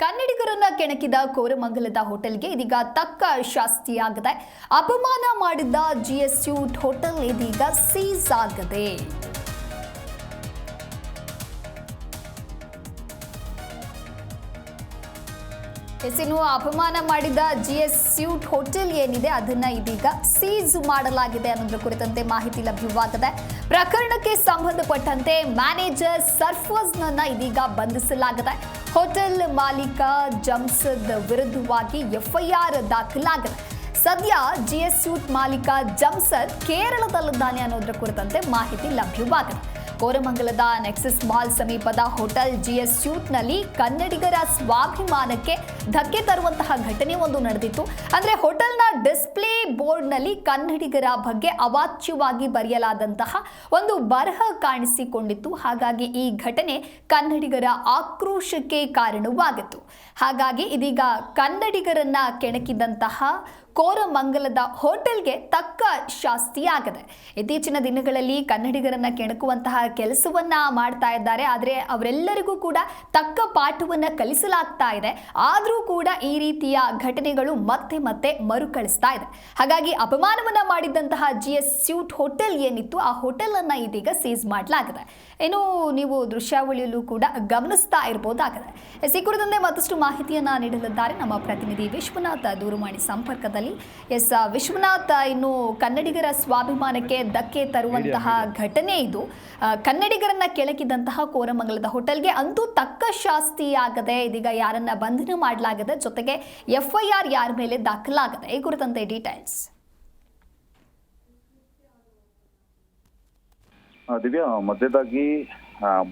ಕನ್ನಡಿಗರನ್ನ ಕೆಣಕಿದ ಕೋರಮಂಗಲದ ಹೋಟೆಲ್ಗೆ ಇದೀಗ ತಕ್ಕ ಶಾಸ್ತಿಯಾಗಿದೆ. ಅಪಮಾನ ಮಾಡಿದ್ದ ಜಿಎಸ್ ಸ್ಯೂಟ್ ಹೋಟೆಲ್ ಇದೀಗ ಸೀಸ್ ಆಗಿದೆ. ಇನ್ನು ಅಪಮಾನ ಮಾಡಿದ ಜಿಎಸ್ ಸ್ಯೂಟ್ ಹೋಟೆಲ್ ಏನಿದೆ ಅದನ್ನ ಇದೀಗ ಸೀಸ್ ಮಾಡಲಾಗಿದೆ ಅನ್ನೋದ್ರ ಕುರಿತಂತೆ ಮಾಹಿತಿ ಲಭ್ಯವಾಗಿದೆ. ಪ್ರಕರಣಕ್ಕೆ ಸಂಬಂಧಪಟ್ಟಂತೆ ಮ್ಯಾನೇಜರ್ ಸರ್ಫರ್ಸ್ನನ್ನ ಇದೀಗ ಬಂಧಿಸಲಾಗಿದೆ. ಹೋಟೆಲ್ ಮಾಲೀಕ ಜಮ್ಸದ್ ವಿರುದ್ಧವಾಗಿ ಎಫ್ಐಆರ್ ದಾಖಲಾಗಿದೆ. ಸದ್ಯ ಜಿಎಸ್ ಸ್ಯೂಟ್ ಮಾಲೀಕ ಜಮ್ಸದ್ ಕೇರಳದಲ್ಲಿದ್ದಾನೆ ಅನ್ನೋದ್ರ ಕುರಿತಂತೆ ಮಾಹಿತಿ ಲಭ್ಯವಾಗಿದೆ. ಕೋರಮಂಗಲದ ನೆಕ್ಸಸ್ ಮಾಲ್ ಸಮೀಪದ ಹೋಟೆಲ್ ಜಿಎಸ್ ಸ್ಯೂಟ್ನಲ್ಲಿ ಕನ್ನಡಿಗರ ಸ್ವಾಭಿಮಾನಕ್ಕೆ ಧಕ್ಕೆ ತರುವಂತಹ ಘಟನೆ ಒಂದು ನಡೆದಿತ್ತು. ಅಂದ್ರೆ ಹೋಟೆಲ್ನ ಡಿಸ್ಪ್ಲೇ ಬೋರ್ಡ್ನಲ್ಲಿ ಕನ್ನಡಿಗರ ಬಗ್ಗೆ ಅವಾಚ್ಯವಾಗಿ ಬರೆಯಲಾದಂತಹ ಒಂದು ಬರಹ ಕಾಣಿಸಿಕೊಂಡಿತ್ತು. ಹಾಗಾಗಿ ಈ ಘಟನೆ ಕನ್ನಡಿಗರ ಆಕ್ರೋಶಕ್ಕೆ ಕಾರಣವಾಗಿತ್ತು. ಹಾಗಾಗಿ ಇದೀಗ ಕನ್ನಡಿಗರನ್ನ ಕೆಣಕಿದಂತಹ ಕೋರಮಂಗಲದ ಹೋಟೆಲ್ಗೆ ತಕ್ಕ ಶಾಸ್ತಿಯಾಗಿದೆ. ಇತ್ತೀಚಿನ ದಿನಗಳಲ್ಲಿ ಕನ್ನಡಿಗರನ್ನ ಕೆಣಕುವಂತಹ ಕೆಲಸವನ್ನ ಮಾಡ್ತಾ ಇದ್ದಾರೆ. ಆದರೆ ಅವರೆಲ್ಲರಿಗೂ ಕೂಡ ತಕ್ಕ ಪಾಠವನ್ನ ಕಲಿಸಲಾಗ್ತಾ ಇದೆ. ಆದರೂ ಕೂಡ ಈ ರೀತಿಯ ಘಟನೆಗಳು ಮತ್ತೆ ಮತ್ತೆ ಮರುಕಳಿಸ್ತಾ ಇದೆ. ಹಾಗಾಗಿ ಅಪಮಾನವನ್ನ ಮಾಡಿದಂತಹ ಜಿಎಸ್ ಸ್ಯೂಟ್ ಹೋಟೆಲ್ ಏನಿತ್ತು ಆ ಹೋಟೆಲ್ ಅನ್ನ ಇದೀಗ ಸೀಸ್ ಮಾಡಲಾಗಿದೆ. ಇನ್ನು ನೀವು ದೃಶ್ಯಾವಳಿಯಲ್ಲೂ ಕೂಡ ಗಮನಿಸ್ತಾ ಇರಬಹುದಾಗಿದೆ. ಈ ಕುರಿತಂತೆ ಮತ್ತಷ್ಟು ಮಾಹಿತಿಯನ್ನ ನೀಡಲಿದ್ದಾರೆ ನಮ್ಮ ಪ್ರತಿನಿಧಿ ವಿಶ್ವನಾಥ್ ದೂರವಾಣಿ ಸಂಪರ್ಕದಲ್ಲಿ. ವಿಶ್ವನಾಥ್, ಇನ್ನು ಕನ್ನಡಿಗರ ಸ್ವಾಭಿಮಾನಕ್ಕೆ ಧಕ್ಕೆ ತರುವಂತಹ ಘಟನೆ ಇದು. ಕನ್ನಡಿಗರನ್ನ ಕೆಳಕಿದಂತಹ ಕೋರಮಂಗಲದ ಹೋಟೆಲ್ಗೆ ಅಂತೂ ತಕ್ಕ ಶಾಸ್ತಿಯಾಗದೆ ಇದೀಗ ಯಾರನ್ನ ಬಂಧನ ಮಾಡಲಾಗಿದೆ, ಜೊತೆಗೆ ಎಫ್ಐಆರ್ ಯಾರ ಮೇಲೆ ದಾಖಲಾಗಿದೆ, ಈ ಕುರಿತಂತೆ ಡೀಟೇಲ್ಸ್. ದಿವ್ಯಾ, ಮೊದಲೇದಾಗಿ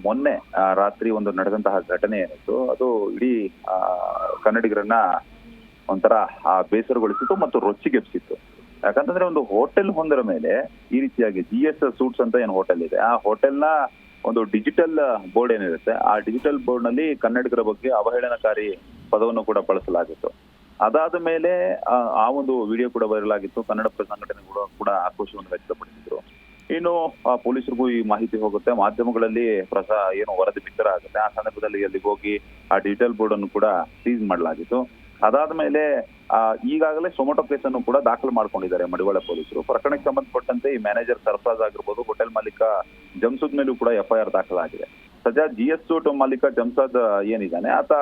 ಮೊನ್ನೆ ರಾತ್ರಿ ಒಂದು ನಡೆದಂತಹ ಘಟನೆ ಏನಿತ್ತು ಅದು ಇಡೀ ಕನ್ನಡಿಗರನ್ನ ಒಂಥರ ಬೇಸರಗೊಳಿಸಿತ್ತು ಮತ್ತು ರೊಚ್ಚಿಗೆಬ್ಸಿತ್ತು. ಯಾಕಂತಂದ್ರೆ ಒಂದು ಹೋಟೆಲ್ ಹೊಂದರ ಮೇಲೆ ಈ ರೀತಿಯಾಗಿ ಜಿಎಸ್ ಸೂಟ್ಸ್ ಅಂತ ಏನು ಹೋಟೆಲ್ ಇದೆ, ಆ ಹೋಟೆಲ್ನ ಒಂದು ಡಿಜಿಟಲ್ ಬೋರ್ಡ್ ಏನಿರುತ್ತೆ ಆ ಡಿಜಿಟಲ್ ಬೋರ್ಡ್ ನಲ್ಲಿ ಕನ್ನಡಿಗರ ಬಗ್ಗೆ ಅವಹೇಳನಕಾರಿ ಪದವನ್ನು ಕೂಡ ಬಳಸಲಾಗಿತ್ತು. ಅದಾದ ಮೇಲೆ ಆ ಒಂದು ವಿಡಿಯೋ ಕೂಡ ವೈರಲ್ ಆಗಿತ್ತು. ಕನ್ನಡ ಪರ ಸಂಘಟನೆ ಕೂಡ ಆಕ್ರೋಶವನ್ನು ವ್ಯಕ್ತಪಡಿಸಿದ್ರು. ಇನ್ನು ಪೊಲೀಸರಿಗೂ ಈ ಮಾಹಿತಿ ಹೋಗುತ್ತೆ, ಮಾಧ್ಯಮಗಳಲ್ಲಿ ಏನು ವರದಿ ಬಿತ್ತರ ಆಗುತ್ತೆ. ಆ ಸಂದರ್ಭದಲ್ಲಿ ಅಲ್ಲಿ ಹೋಗಿ ಆ ಡಿಜಿಟಲ್ ಬೋರ್ಡ್ ಅನ್ನು ಕೂಡ ಸೀಸ್ ಮಾಡಲಾಗಿತ್ತು. ಅದಾದ ಮೇಲೆ ಈಗಾಗಲೇ ಸೊಮೊಟೊ ಕೇಸನ್ನು ಕೂಡ ದಾಖಲು ಮಾಡ್ಕೊಂಡಿದ್ದಾರೆ ಮಡಿವಾಳ ಪೊಲೀಸರು. ಪ್ರಕರಣಕ್ಕೆ ಸಂಬಂಧಪಟ್ಟಂತೆ ಈ ಮ್ಯಾನೇಜರ್ ಸರ್ಫರಾಜ್ ಆಗಿರ್ಬೋದು, ಹೋಟೆಲ್ ಮಾಲೀಕ ಜಮ್ಸದ್ ಮೇಲೂ ಕೂಡ ಎಫ್ಐಆರ್ ದಾಖಲಾಗಿದೆ. ಸದ್ಯ ಜಿಎಸ್ ಸೂಟ್ ಮಾಲೀಕ ಜಮ್ಸದ್ ಏನಿದ್ದಾನೆ ಆತ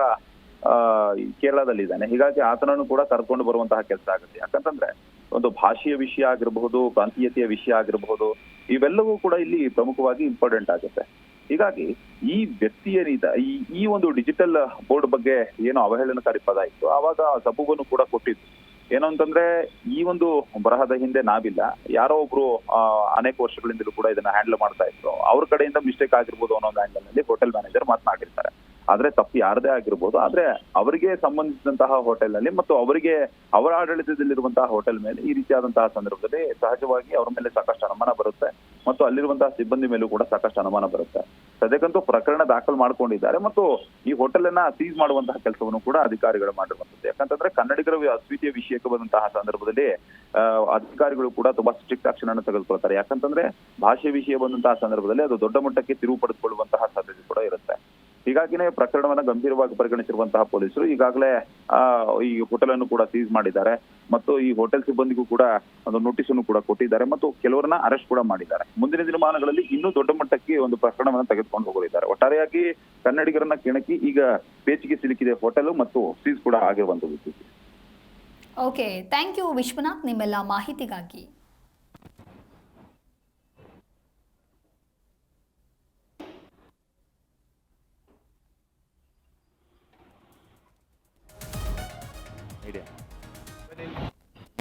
ಕೇರಳದಲ್ಲಿದ್ದಾನೆ. ಹೀಗಾಗಿ ಆತನನ್ನು ಕೂಡ ಕರ್ಕೊಂಡು ಬರುವಂತಹ ಕೆಲಸ ಆಗುತ್ತೆ. ಯಾಕಂತಂದ್ರೆ ಒಂದು ಭಾಷೆಯ ವಿಷಯ ಆಗಿರಬಹುದು, ಪ್ರಾಂತೀಯತೆಯ ವಿಷಯ ಆಗಿರಬಹುದು, ಇವೆಲ್ಲವೂ ಕೂಡ ಇಲ್ಲಿ ಪ್ರಮುಖವಾಗಿ ಇಂಪಾರ್ಟೆಂಟ್ ಆಗುತ್ತೆ. ಹೀಗಾಗಿ ಈ ವ್ಯಕ್ತಿ ಏನಿದೆ ಈ ಒಂದು ಡಿಜಿಟಲ್ ಬೋರ್ಡ್ ಬಗ್ಗೆ ಏನೋ ಅವಹೇಳನಕಾರಿ ಪದ ಇತ್ತು, ಆವಾಗ ಸಬೂಬನ್ನು ಕೂಡ ಕೊಟ್ಟಿದ್ದು. ಏನು ಅಂತಂದ್ರೆ ಈ ಒಂದು ಬರಹದ ಹಿಂದೆ ನಾವಿಲ್ಲ, ಯಾರೋ ಒಬ್ರು ಅನೇಕ ವರ್ಷಗಳಿಂದಲೂ ಕೂಡ ಇದನ್ನ ಹ್ಯಾಂಡಲ್ ಮಾಡ್ತಾ ಇದ್ರು, ಅವ್ರ ಕಡೆಯಿಂದ ಮಿಸ್ಟೇಕ್ ಆಗಿರ್ಬೋದು ಅನ್ನೋ ಒಂದು ಹ್ಯಾಂಡಲ್ ನಲ್ಲಿ ಹೋಟೆಲ್ ಮ್ಯಾನೇಜರ್ ಮಾತನಾಡಿರ್ತಾರೆ. ಆದ್ರೆ ತಪ್ಪು ಯಾರದೇ ಆಗಿರ್ಬೋದು, ಆದ್ರೆ ಅವರಿಗೆ ಸಂಬಂಧಿಸಿದಂತಹ ಹೋಟೆಲ್ ನಲ್ಲಿ ಮತ್ತು ಅವರಿಗೆ ಅವರ ಆಡಳಿತದಲ್ಲಿರುವಂತಹ ಹೋಟೆಲ್ ಮೇಲೆ ಈ ರೀತಿಯಾದಂತಹ ಸಂದರ್ಭದಲ್ಲಿ ಸಹಜವಾಗಿ ಅವರ ಮೇಲೆ ಸಾಕಷ್ಟು ಅನುಮಾನ ಬರುತ್ತೆ ಮತ್ತು ಅಲ್ಲಿರುವಂತಹ ಸಿಬ್ಬಂದಿ ಮೇಲೂ ಕೂಡ ಸಾಕಷ್ಟು ಅನುಮಾನ ಬರುತ್ತೆ. ಸದ್ಯಕ್ಕಂತೂ ಪ್ರಕರಣ ದಾಖಲು ಮಾಡ್ಕೊಂಡಿದ್ದಾರೆ ಮತ್ತು ಈ ಹೋಟೆಲ್ ಅನ್ನ ಸೀಸ್ ಮಾಡುವಂತಹ ಕೆಲಸವನ್ನು ಕೂಡ ಅಧಿಕಾರಿಗಳು ಮಾಡಿರುವಂತದ್ದು. ಯಾಕಂತಂದ್ರೆ ಕನ್ನಡಿಗರ ಅದ್ವಿತೀಯ ವಿಷಯಕ್ಕೆ ಬಂದಂತಹ ಸಂದರ್ಭದಲ್ಲಿ ಅಧಿಕಾರಿಗಳು ಕೂಡ ತುಂಬಾ ಸ್ಟ್ರಿಕ್ಟ್ ಆಕ್ಷನ್ ಅನ್ನು ತೆಗೆದುಕೊಳ್ತಾರೆ. ಯಾಕಂತಂದ್ರೆ ಭಾಷೆ ವಿಷಯ ಬಂದಂತಹ ಸಂದರ್ಭದಲ್ಲಿ ಅದು ದೊಡ್ಡ ಮಟ್ಟಕ್ಕೆ ತಿರುವು ಪಡೆದುಕೊಳ್ಳುವಂತಹ ಸಾಧ್ಯತೆ ಕೂಡ ಇರುತ್ತೆ. ಹೀಗಾಗಿನೇ ಪ್ರಕರಣವನ್ನ ಗಂಭೀರವಾಗಿ ಪರಿಗಣಿಸಿರುವಂತಹ ಪೊಲೀಸರು ಈಗಾಗಲೇ ಈ ಹೋಟೆಲ್ ಅನ್ನು ಕೂಡ ಸೀಸ್ ಮಾಡಿದ್ದಾರೆ ಮತ್ತು ಈ ಹೋಟೆಲ್ ಸಿಬ್ಬಂದಿಗೂ ಕೂಡ ಒಂದು ನೋಟಿಸ್ ಅನ್ನು ಕೂಡ ಕೊಟ್ಟಿದ್ದಾರೆ ಮತ್ತು ಕೆಲವರನ್ನ ಅರೆಸ್ಟ್ ಕೂಡ ಮಾಡಿದ್ದಾರೆ. ಮುಂದಿನ ದಿನಮಾನಗಳಲ್ಲಿ ಇನ್ನೂ ದೊಡ್ಡ ಮಟ್ಟಕ್ಕೆ ಒಂದು ಪ್ರಕರಣವನ್ನು ತೆಗೆದುಕೊಂಡು ಹೋಗಲಿದ್ದಾರೆ. ಒಟ್ಟಾರೆಯಾಗಿ ಕನ್ನಡಿಗರನ್ನ ಕೆಣಕಿ ಈಗ ಪೇಚಿಗೆ ಸಿಲುಕಿದೆ ಹೋಟೆಲ್ ಮತ್ತು ಸೀಸ್ ಕೂಡ ಆಗಿರುವಂತದ್ದು. ಓಕೆ, ಥ್ಯಾಂಕ್ ಯು ವಿಶ್ವನಾಥ್ ನಿಮ್ಮೆಲ್ಲ ಮಾಹಿತಿಗಾಗಿ.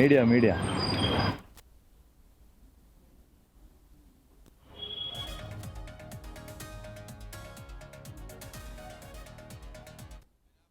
ಮೀಡಿಯಾ